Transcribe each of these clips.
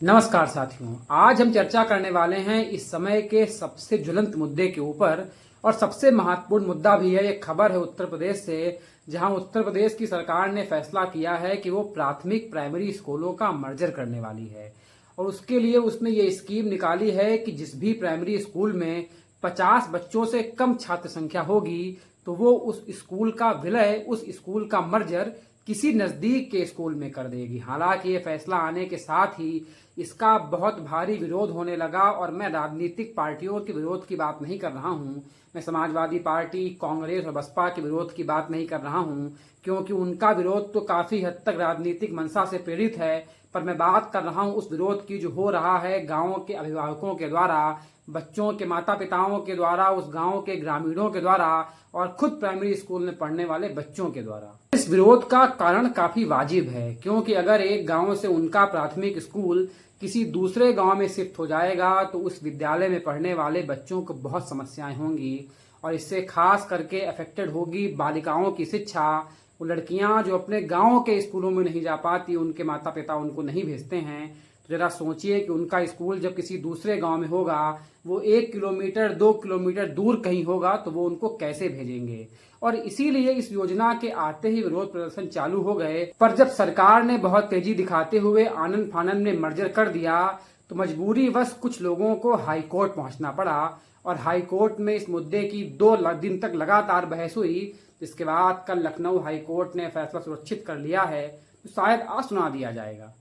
नमस्कार साथियों, आज हम चर्चा करने वाले हैं इस समय के सबसे ज्वलंत मुद्दे के ऊपर। और सबसे महत्वपूर्ण मुद्दा भी है। एक खबर है उत्तर प्रदेश से, जहां उत्तर प्रदेश की सरकार ने फैसला किया है कि वो प्राथमिक प्राइमरी स्कूलों का मर्जर करने वाली है। और उसके लिए उसने ये स्कीम निकाली है कि जिस भी प्राइमरी स्कूल में 50 बच्चों से कम छात्र संख्या होगी तो वो उस स्कूल का विलय, उस स्कूल का मर्जर किसी नजदीक के स्कूल में कर देगी। हालांकि ये फैसला आने के साथ ही इसका बहुत भारी विरोध होने लगा। और मैं राजनीतिक पार्टियों के विरोध की बात नहीं कर रहा हूं, मैं समाजवादी पार्टी, कांग्रेस और बसपा के विरोध की बात नहीं कर रहा हूं, क्योंकि उनका विरोध तो काफी हद तक राजनीतिक मंशा से प्रेरित है। पर मैं बात कर रहा हूं उस विरोध की जो हो रहा है गांव के अभिभावकों के द्वारा, बच्चों के माता पिताओं के द्वारा, उस गांव के ग्रामीणों के द्वारा और खुद प्राइमरी स्कूल में पढ़ने वाले बच्चों के द्वारा। इस विरोध का कारण काफी वाजिब है, क्योंकि अगर एक गांव से उनका प्राथमिक स्कूल किसी दूसरे गांव में शिफ्ट हो जाएगा तो उस विद्यालय में पढ़ने वाले बच्चों को बहुत समस्याएं होंगी। और इससे खास करके अफेक्टेड होगी बालिकाओं की शिक्षा। वो लड़कियां जो अपने गांव के स्कूलों में नहीं जा पाती, उनके माता पिता उनको नहीं भेजते हैं, तो जरा सोचिए कि उनका स्कूल जब किसी दूसरे गांव में होगा, वो 1 किलोमीटर 2 किलोमीटर दूर कहीं होगा, तो वो उनको कैसे भेजेंगे। और इसीलिए इस योजना के आते ही विरोध प्रदर्शन चालू हो गए। पर जब सरकार ने बहुत तेजी दिखाते हुए आनन फानन में मर्जर कर दिया तो मजबूरी वश कुछ लोगों को हाई कोर्ट पहुंचना पड़ा। और हाई कोर्ट में इस मुद्दे की 2 दिन तक लगातार बहस हुई, जिसके बाद कल लखनऊ हाई कोर्ट ने फैसला सुरक्षित कर लिया है, तो शायद आज सुना दिया जाएगा।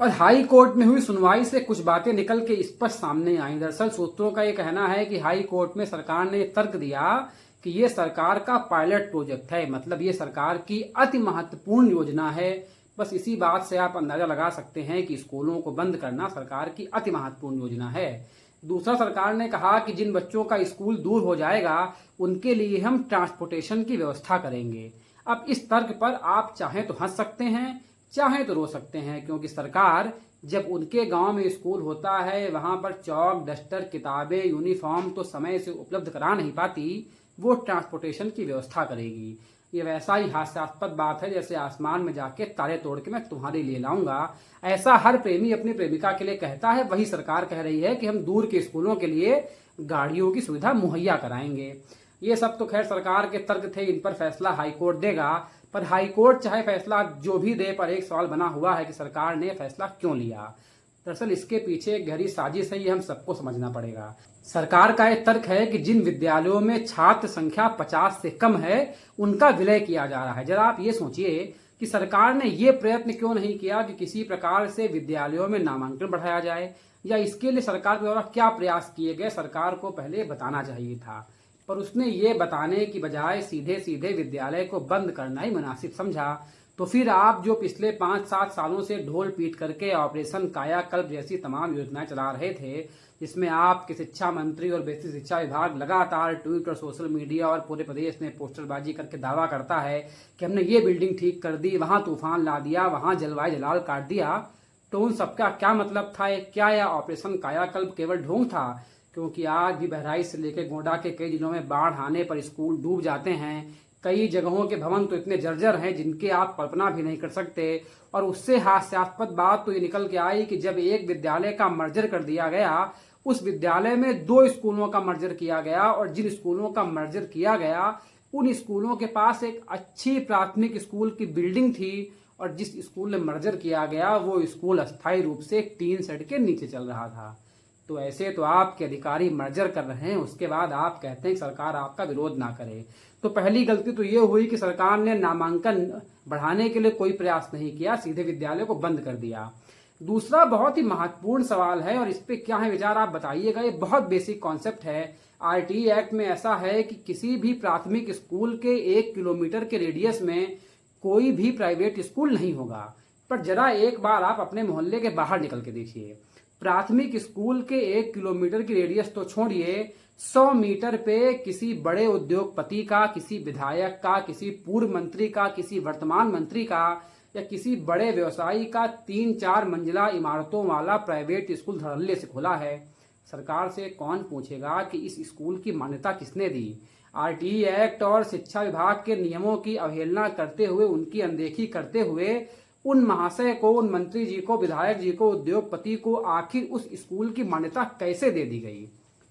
और हाई कोर्ट में हुई सुनवाई से कुछ बातें निकल के स्पष्ट सामने आई। दरअसल सूत्रों का ये कहना है कि हाई कोर्ट में सरकार ने तर्क दिया कि ये सरकार का पायलट प्रोजेक्ट है, मतलब ये सरकार की अति महत्वपूर्ण योजना है। बस इसी बात से आप अंदाजा लगा सकते हैं कि स्कूलों को बंद करना सरकार की अति महत्वपूर्ण योजना है। दूसरा, सरकार ने कहा कि जिन बच्चों का स्कूल दूर हो जाएगा उनके लिए हम ट्रांसपोर्टेशन की व्यवस्था करेंगे। अब इस तर्क पर आप चाहें तो हंस सकते हैं, चाहें तो रो सकते हैं, क्योंकि सरकार जब उनके गांव में स्कूल होता है वहां पर चौक, डस्टर, किताबें, यूनिफॉर्म तो समय से उपलब्ध करा नहीं पाती, वो ट्रांसपोर्टेशन की व्यवस्था करेगी। ये वैसा ही हास्यास्पद बात है जैसे आसमान में जाके तारे तोड़ के मैं तुम्हारे लिए लाऊंगा। ऐसा हर प्रेमी अपनी प्रेमिका के लिए कहता है, वही सरकार कह रही है कि हम दूर के स्कूलों के लिए गाड़ियों की सुविधा मुहैया कराएंगे। ये सब तो खैर सरकार के तर्क थे, इन पर फैसला हाईकोर्ट देगा। पर हाईकोर्ट चाहे फैसला जो भी दे, पर एक सवाल बना हुआ है कि सरकार ने फैसला क्यों लिया। दरअसल इसके पीछे एक गहरी साजिश है, ये हम सबको समझना पड़ेगा। सरकार का यह तर्क है कि जिन विद्यालयों में छात्र संख्या 50 से कम है उनका विलय किया जा रहा है। जरा आप ये सोचिए कि सरकार ने ये प्रयत्न क्यों नहीं किया कि किसी प्रकार से विद्यालयों में नामांकन बढ़ाया जाए, या इसके लिए सरकार के द्वारा क्या प्रयास किए गए, सरकार को पहले बताना चाहिए था। पर उसने ये बताने की बजाय सीधे सीधे विद्यालय को बंद करना ही मुनासिब समझा। तो फिर आप जो पिछले 5-7 सालों से ढोल पीट करके ऑपरेशन कायाकल्प जैसी तमाम योजनाएं चला रहे थे, जिसमें आपके शिक्षा मंत्री और बेसिक शिक्षा विभाग लगातार ट्वीट और सोशल मीडिया और पूरे प्रदेश में पोस्टरबाजी करके दावा करता है कि हमने ये बिल्डिंग ठीक कर दी, वहां तूफान ला दिया, वहां जलवायु जलाल काट दिया, तो उन सबका क्या मतलब था? क्या यह ऑपरेशन कायाकल्प केवल ढोंग था? क्योंकि आज भी बहराइच से लेकर गोंडा के कई जिलों में बाढ़ आने पर स्कूल डूब जाते हैं। कई जगहों के भवन तो इतने जर्जर हैं जिनके आप कल्पना भी नहीं कर सकते। और उससे हास्यास्पद बात तो ये निकल के आई कि जब एक विद्यालय का मर्जर कर दिया गया, उस विद्यालय में 2 स्कूलों का मर्जर किया गया, और जिन स्कूलों का मर्जर किया गया उन स्कूलों के पास एक अच्छी प्राथमिक स्कूल की बिल्डिंग थी, और जिस स्कूल में मर्जर किया गया वो स्कूल अस्थायी रूप से एक टीन शेड के नीचे चल रहा था। तो ऐसे तो आपके अधिकारी मर्जर कर रहे हैं, उसके बाद आप कहते हैं कि सरकार आपका विरोध ना करे। तो पहली गलती तो ये हुई कि सरकार ने नामांकन बढ़ाने के लिए कोई प्रयास नहीं किया, सीधे विद्यालय को बंद कर दिया। दूसरा बहुत ही महत्वपूर्ण सवाल है, और इस पे क्या है विचार आप बताइएगा। ये बहुत बेसिक कॉन्सेप्ट है। आरटीई एक्ट में ऐसा है कि किसी भी प्राथमिक स्कूल के 1 किलोमीटर के रेडियस में कोई भी प्राइवेट स्कूल नहीं होगा। पर जरा एक बार आप अपने मोहल्ले के बाहर निकल के देखिए, प्राथमिक स्कूल के 1 किलोमीटर की रेडियस तो छोड़िए, 100 मीटर पे किसी बड़े उद्योगपति का, किसी विधायक का, किसी पूर्व मंत्री का, किसी वर्तमान मंत्री का, या किसी बड़े व्यवसायी का 3-4 मंजिला इमारतों वाला प्राइवेट स्कूल धड़ल्ले से खुला है। सरकार से कौन पूछेगा कि इस स्कूल की मान्यता किसने दी? आरटीई एक्ट और शिक्षा विभाग के नियमों की अवहेलना करते हुए, उनकी अनदेखी करते हुए उन महाशय को, उन मंत्री जी को, विधायक जी को, उद्योगपति को आखिर उस स्कूल की मान्यता कैसे दे दी गई?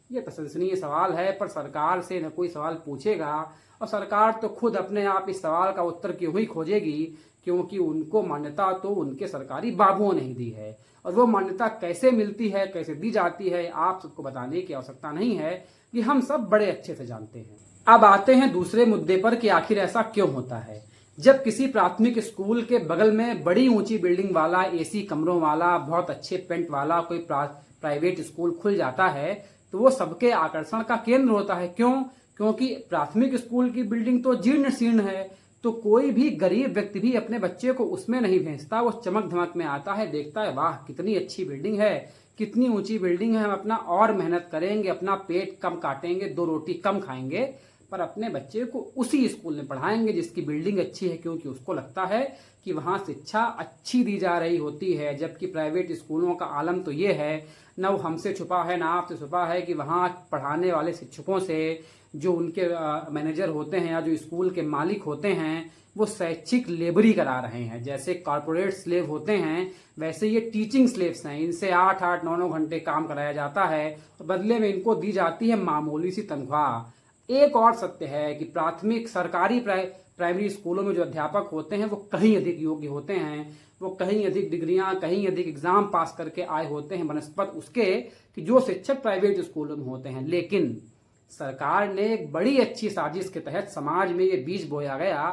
ये प्रशंसनीय सवाल है, पर सरकार से न कोई सवाल पूछेगा और सरकार तो खुद अपने आप इस सवाल का उत्तर क्यों ही खोजेगी, क्योंकि उनको मान्यता तो उनके सरकारी बाबुओं ने ही दी है। और वो मान्यता कैसे मिलती है, कैसे दी जाती है, आप सबको बताने की आवश्यकता नहीं है, कि हम सब बड़े अच्छे से जानते हैं। अब आते हैं दूसरे मुद्दे पर कि आखिर ऐसा क्यों होता है। जब किसी प्राथमिक स्कूल के बगल में बड़ी ऊंची बिल्डिंग वाला, एसी कमरों वाला, बहुत अच्छे पेंट वाला कोई प्राइवेट स्कूल खुल जाता है तो वो सबके आकर्षण का केंद्र होता है। क्यों? क्योंकि प्राथमिक स्कूल की बिल्डिंग तो जीर्ण शीर्ण है, तो कोई भी गरीब व्यक्ति भी अपने बच्चे को उसमें नहीं भेजता। वो चमक धमक में आता है, देखता है वाह कितनी अच्छी बिल्डिंग है, कितनी ऊंची बिल्डिंग है, हम अपना और मेहनत करेंगे, अपना पेट कम काटेंगे, 2 रोटी कम खाएंगे, पर अपने बच्चे को उसी स्कूल में पढ़ाएंगे जिसकी बिल्डिंग अच्छी है, क्योंकि उसको लगता है कि वहाँ शिक्षा अच्छी दी जा रही होती है। जबकि प्राइवेट स्कूलों का आलम तो ये है, न वो हमसे छुपा है ना आपसे छुपा है, कि वहाँ पढ़ाने वाले शिक्षकों से जो उनके मैनेजर होते हैं या जो स्कूल के मालिक होते हैं वो शैक्षिक लेबरी करा रहे हैं। जैसे कॉर्पोरेट स्लेव होते हैं वैसे ये टीचिंग स्लेव्स हैं। इनसे 8-8, 9-9 घंटे काम कराया जाता है और बदले में इनको दी जाती है मामूली सी तनख्वाह। एक और सत्य है कि प्राथमिक सरकारी प्राइमरी स्कूलों में जो अध्यापक होते हैं वो कहीं अधिक योग्य होते हैं, वो कहीं अधिक डिग्रियां, कहीं अधिक एग्जाम पास करके आए होते हैं बनस्पत उसके कि जो शिक्षक प्राइवेट स्कूलों में होते हैं। लेकिन सरकार ने एक बड़ी अच्छी साजिश के तहत समाज में ये बीज बोया गया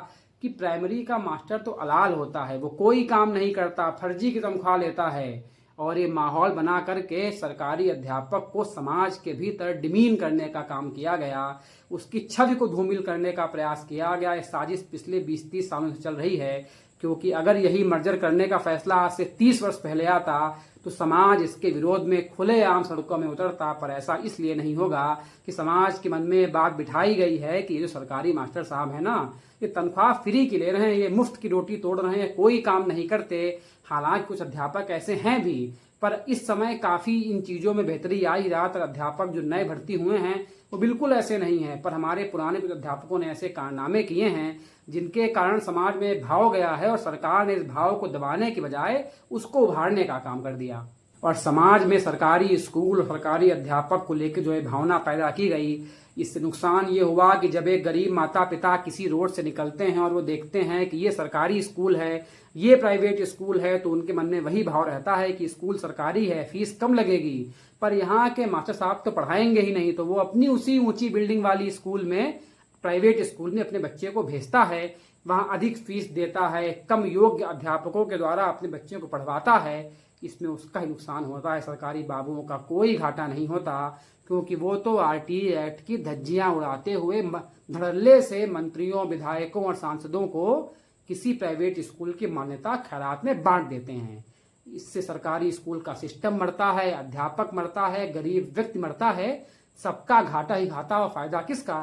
कि प्राइमरी का मास्टर तो अलाल होता है, वो कोई काम नहीं करता, फर्जी की तनख्वाह लेता है। और ये माहौल बना करके सरकारी अध्यापक को समाज के भीतर डिमीन करने का काम किया गया, उसकी छवि को धूमिल करने का प्रयास किया गया। ये साजिश पिछले 20-30 सालों से चल रही है, क्योंकि अगर यही मर्जर करने का फैसला आज से 30 वर्ष पहले आता तो समाज इसके विरोध में खुलेआम सड़कों में उतरता। पर ऐसा इसलिए नहीं होगा कि समाज के मन में बात बिठाई गई है कि ये जो सरकारी मास्टर साहब है ना, ये तनख्वाह फ्री की ले रहे हैं, ये मुफ्त की रोटी तोड़ रहे हैं, कोई काम नहीं करते। हालांकि कुछ अध्यापक ऐसे हैं भी, पर इस समय काफ़ी इन चीज़ों में बेहतरी आई। ज़्यादातर अध्यापक जो नए भर्ती हुए हैं वो बिल्कुल ऐसे नहीं हैं, पर हमारे पुराने कुछ अध्यापकों ने ऐसे कारनामे किए हैं जिनके कारण समाज में भाव गया है और सरकार ने इस भाव को दबाने के बजाय उसको उभारने का काम कर दिया। और समाज में सरकारी स्कूल और सरकारी अध्यापक को लेकर जो है भावना पैदा की गई, इससे नुकसान ये हुआ कि जब एक गरीब माता पिता किसी रोड से निकलते हैं और वो देखते हैं कि ये सरकारी स्कूल है, ये प्राइवेट स्कूल है, तो उनके मन में वही भाव रहता है कि स्कूल सरकारी है, फीस कम लगेगी, पर यहाँ के मास्टर साहब तो पढ़ाएंगे ही नहीं, तो वो अपनी उसी ऊंची बिल्डिंग वाली स्कूल में, प्राइवेट स्कूल में अपने बच्चे को भेजता है, वहाँ अधिक फीस देता है, कम योग्य अध्यापकों के द्वारा अपने बच्चों को पढ़वाता है। इसमें उसका ही नुकसान होता है, सरकारी बाबुओं का कोई घाटा नहीं होता, क्योंकि वो तो आरटीए एक्ट की धज्जियां उड़ाते हुए धड़ल्ले से मंत्रियों, विधायकों और सांसदों को किसी प्राइवेट स्कूल की मान्यता खैरात में बांट देते हैं। इससे सरकारी स्कूल का सिस्टम मरता है, अध्यापक मरता है, गरीब व्यक्ति मरता है, सबका घाटा ही घाटा। और फायदा किसका?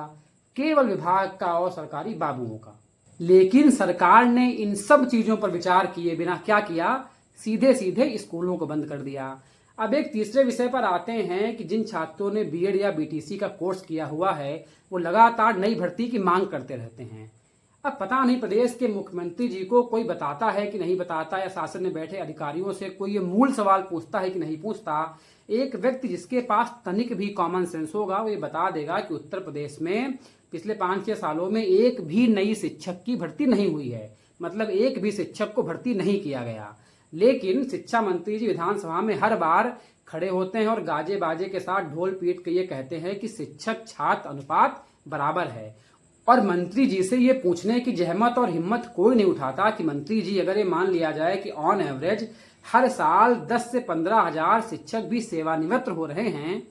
केवल विभाग का और सरकारी बाबुओं का। लेकिन सरकार ने इन सब चीजों पर विचार किए बिना क्या किया? सीधे सीधे स्कूलों को बंद कर दिया। अब एक तीसरे विषय पर आते हैं कि जिन छात्रों ने बीएड या बीटीसी का कोर्स किया हुआ है वो लगातार नई भर्ती की मांग करते रहते हैं। अब पता नहीं प्रदेश के मुख्यमंत्री जी को कोई बताता है कि नहीं बताता, या शासन में बैठे अधिकारियों से कोई ये मूल सवाल पूछता है कि नहीं पूछता। एक व्यक्ति जिसके पास तनिक भी कॉमन सेंस होगा वो ये बता देगा कि उत्तर प्रदेश में पिछले 5-6 सालों में एक भी नई शिक्षक की भर्ती नहीं हुई है, मतलब एक भी शिक्षक को भर्ती नहीं किया गया। लेकिन शिक्षा मंत्री जी विधानसभा में हर बार खड़े होते हैं और गाजे बाजे के साथ ढोल पीट के ये कहते हैं कि शिक्षक छात्र अनुपात बराबर है। और मंत्री जी से ये पूछने की जहमत और हिम्मत कोई नहीं उठाता कि मंत्री जी, अगर ये मान लिया जाए कि ऑन एवरेज हर साल 10 से 15 हजार शिक्षक भी सेवानिवृत्त हो रहे हैं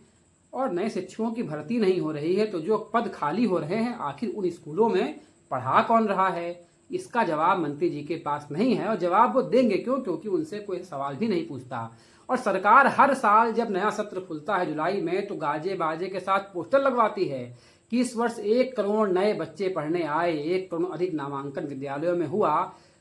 और नए शिक्षकों की भर्ती नहीं हो रही है, तो जो पद खाली हो रहे हैं आखिर उन स्कूलों में पढ़ा कौन रहा है? इसका जवाब मंत्री जी के पास नहीं है। और जवाब वो देंगे क्यों? क्योंकि उनसे कोई सवाल भी नहीं पूछता। और सरकार हर साल जब नया सत्र खुलता है जुलाई में, तो गाजे बाजे के साथ पोस्टर लगवाती है कि इस वर्ष 1 करोड़ नए बच्चे पढ़ने आए, 1 करोड़ अधिक नामांकन विद्यालयों में हुआ।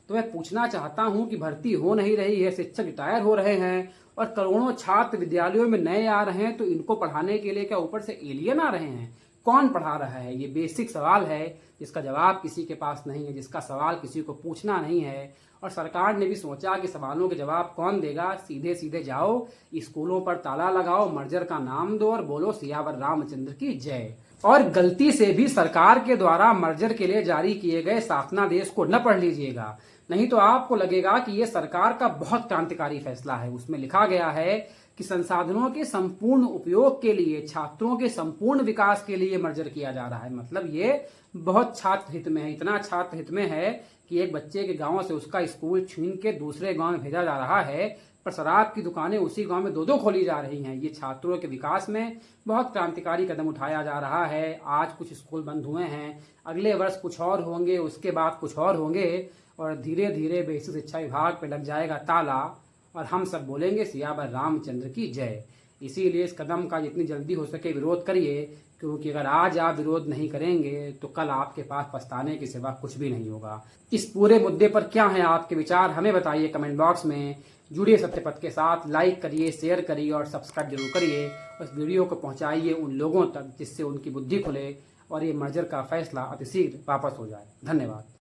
तो मैं पूछना चाहता हूं कि भर्ती हो नहीं रही है, शिक्षक रिटायर हो रहे हैं और करोड़ों छात्र विद्यालयों में नए आ रहे हैं, तो इनको पढ़ाने के लिए क्या ऊपर से एलियन आ रहे हैं? कौन पढ़ा रहा है? ये बेसिक सवाल है जिसका जवाब किसी के पास नहीं है, जिसका सवाल किसी को पूछना नहीं है। और सरकार ने भी सोचा कि सवालों के जवाब कौन देगा, सीधे सीधे जाओ, स्कूलों पर ताला लगाओ, मर्जर का नाम दो और बोलो सियावर रामचंद्र की जय। और गलती से भी सरकार के द्वारा मर्जर के लिए जारी किए गए शासनादेश को न पढ़ लीजिएगा, नहीं तो आपको लगेगा कि यह सरकार का बहुत क्रांतिकारी फैसला है। उसमें लिखा गया है कि संसाधनों के संपूर्ण उपयोग के लिए, छात्रों के संपूर्ण विकास के लिए मर्जर किया जा रहा है। मतलब ये बहुत छात्र हित में है, इतना छात्र हित में है कि एक बच्चे के गांव से उसका स्कूल छीन के दूसरे गांव में भेजा जा रहा है, पर शराब की दुकानें उसी गांव में दो दो खोली जा रही हैं। ये छात्रों के विकास में बहुत क्रांतिकारी कदम उठाया जा रहा है। आज कुछ स्कूल बंद हुए हैं, अगले वर्ष कुछ और होंगे, उसके बाद कुछ और होंगे और धीरे धीरे बेसिक शिक्षा विभाग पे लग जाएगा ताला और हम सब बोलेंगे सियावर रामचंद्र की जय। इसीलिए इस कदम का जितनी जल्दी हो सके विरोध करिए, क्योंकि अगर आज आप विरोध नहीं करेंगे तो कल आपके पास पछताने के सिवा कुछ भी नहीं होगा। इस पूरे मुद्दे पर क्या है आपके विचार, हमें बताइए कमेंट बॉक्स में। जुड़िए सत्यपथ के साथ, लाइक करिए, शेयर करिए और सब्सक्राइब जरूर करिए। उस वीडियो को पहुंचाइए उन लोगों तक जिससे उनकी बुद्धि खुले और ये मर्जर का फैसला अतिशीघ्र वापस हो जाए। धन्यवाद।